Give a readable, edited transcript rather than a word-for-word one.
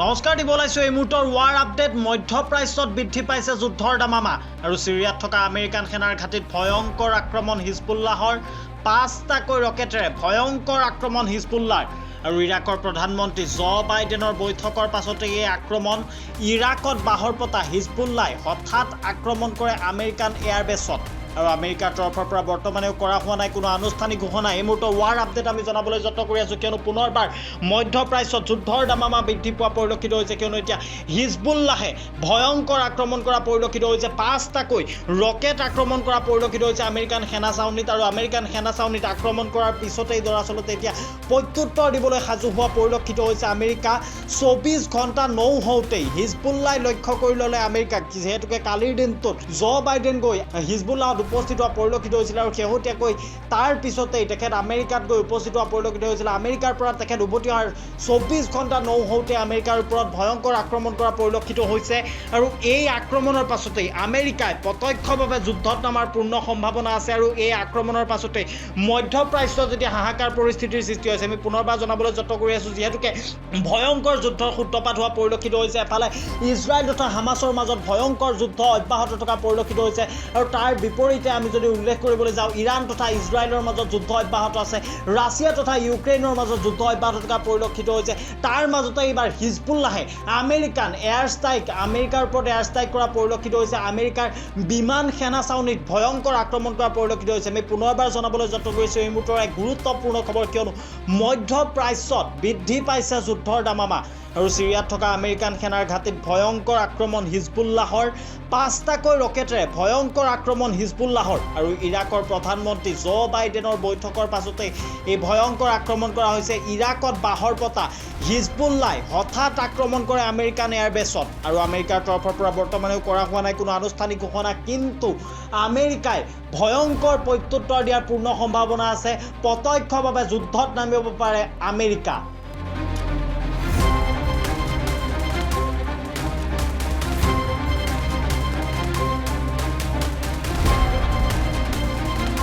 নমস্কাৰ দিব ওলাইছো এই মুহূৰ্তৰ ৱাৰ আপডেট। মধ্যপ্ৰাচ্যত বৃদ্ধি পাইছে যুদ্ধৰ দামামা আৰু চিৰিয়াত থকা আমেৰিকান সেনাৰ ঘাটিত ভয়ংকৰ আক্ৰমণ হিজবুল্লাহৰ। 5টাকৈ ৰকেটেৰে ভয়ংকৰ আক্ৰমণ হিজবুল্লাহৰ আৰু ইৰাকৰ প্ৰধানমন্ত্ৰী বাইডেনৰ বৈঠকৰ পাছতে এই আক্ৰমণ। ইৰাকত বাহৰ পতা হিজবুল্লাহে হঠাৎ আক্ৰমণ কৰে আমেৰিকান এয়াৰবেছত আৰু আমেৰিকাৰ তৰফৰ পৰা বৰ্তমানেও কৰা হোৱা নাই কোনো আনুষ্ঠানিক ঘোষণা। এই মুহূৰ্তৰ ৱাৰ আপডেট আমি জনাবলৈ যত্ন কৰি আছোঁ, কিয়নো পুনৰবাৰ মধ্যপ্ৰাচ্যত যুদ্ধৰ দামামা বৃদ্ধি পোৱা পৰিলক্ষিত হৈছে, কিয়নো এতিয়া হিজবুল্লাহে ভয়ংকৰ আক্ৰমণ কৰা পৰিলক্ষিত হৈছে। 5টাকৈ ৰকেট আক্ৰমণ কৰা পৰিলক্ষিত হৈছে আমেৰিকান সেনা চাউনীত আৰু আমেৰিকান সেনা চাউনীত আক্ৰমণ কৰাৰ পিছতেই দৰাচলতে এতিয়া প্ৰত্যুত্তৰ দিবলৈ সাজু হোৱা পৰিলক্ষিত হৈছে আমেৰিকা। 24 ঘণ্টা নৌহওঁতেই হিজবুল্লাহে লক্ষ্য কৰি ল'লে আমেৰিকাক, যিহেতুকে কালিৰ দিনটোত বাইডেন গৈ হিজবুল্লাহত উপস্থিত হোৱা পৰিলক্ষিত হৈছিল আৰু শেহতীয়াকৈ তাৰ পিছতেই তেখেত আমেৰিকাত গৈ উপস্থিত হোৱা পৰিলক্ষিত হৈছিল। আমেৰিকাৰ পৰা তেখেত উভতি অহাৰ 24 ঘণ্টা নৌহওঁতে আমেৰিকাৰ ওপৰত ভয়ংকৰ আক্ৰমণ কৰা পৰিলক্ষিত হৈছে আৰু এই আক্ৰমণৰ পাছতেই আমেৰিকাই প্ৰত্যক্ষভাৱে যুদ্ধত নামাৰ পূৰ্ণ সম্ভাৱনা আছে আৰু এই আক্ৰমণৰ পাছতেই মধ্যপ্ৰাচ্যত যেতিয়া হাহাকাৰ পৰিস্থিতিৰ সৃষ্টি হৈছে। আমি পুনৰবাৰ জনাবলৈ যত্ন কৰি আছোঁ, যিহেতুকে ভয়ংকৰ যুদ্ধৰ সূত্ৰপাত হোৱা পৰিলক্ষিত হৈছে। এফালে ইজৰাইল তথা হামাছৰ মাজত ভয়ংকৰ যুদ্ধ অব্যাহত থকা পৰিলক্ষিত হৈছে আৰু তাৰ বিপৰীতে আমি যদি উল্লেখ কৰিবলৈ যাওঁ, ইৰাণ তথা ইজৰাইলৰ মাজত যুদ্ধ অব্যাহত আছে, ৰাছিয়া তথা ইউক্ৰেইনৰ মাজত যুদ্ধ অব্যাহত থকা পৰিলক্ষিত হৈছে। তাৰ মাজতে এইবাৰ হিজবুল্লাহে আমেৰিকান আমেৰিকাৰ ওপৰত এয়াৰ ষ্ট্ৰাইক কৰা পৰিলক্ষিত হৈছে। আমেৰিকাৰ বিমান সেনা চাউনীত ভয়ংকৰ আক্ৰমণ কৰা পৰিলক্ষিত হৈছে। আমি পুনৰবাৰ জনাবলৈ যত্ন কৰিছোঁ এই মুহূৰ্তৰ এক গুৰুত্বপূৰ্ণ খবৰ, কিয়নো মধ্যপ্ৰাচ্যত বৃদ্ধি পাইছে যুদ্ধৰ দামামা আৰু চিৰিয়াত থকা আমেৰিকান সেনাৰ ঘাটিত ভয়ংকৰ আক্ৰমণ হিজবুল্লাহৰ। 5টাকৈ ৰকেটেৰে ভয়ংকৰ আক্ৰমণ হিজবুল্লাহৰ আৰু ইৰাকৰ প্ৰধানমন্ত্ৰী বাইডেনৰ বৈঠকৰ পাছতে এই ভয়ংকৰ আক্ৰমণ কৰা হৈছে। ইৰাকত বাহৰ পতা হিজবুল্লাহে হঠাৎ আক্ৰমণ কৰে আমেৰিকান এয়াৰবেছত আৰু আমেৰিকাৰ তৰফৰ পৰা বৰ্তমানেও কৰা হোৱা নাই কোনো আনুষ্ঠানিক ঘোষণা, কিন্তু আমেৰিকাই ভয়ংকৰ প্ৰত্যুত্তৰ দিয়াৰ পূৰ্ণ সম্ভাৱনা আছে। প্ৰত্যক্ষভাৱে যুদ্ধত নামিব পাৰে আমেৰিকা।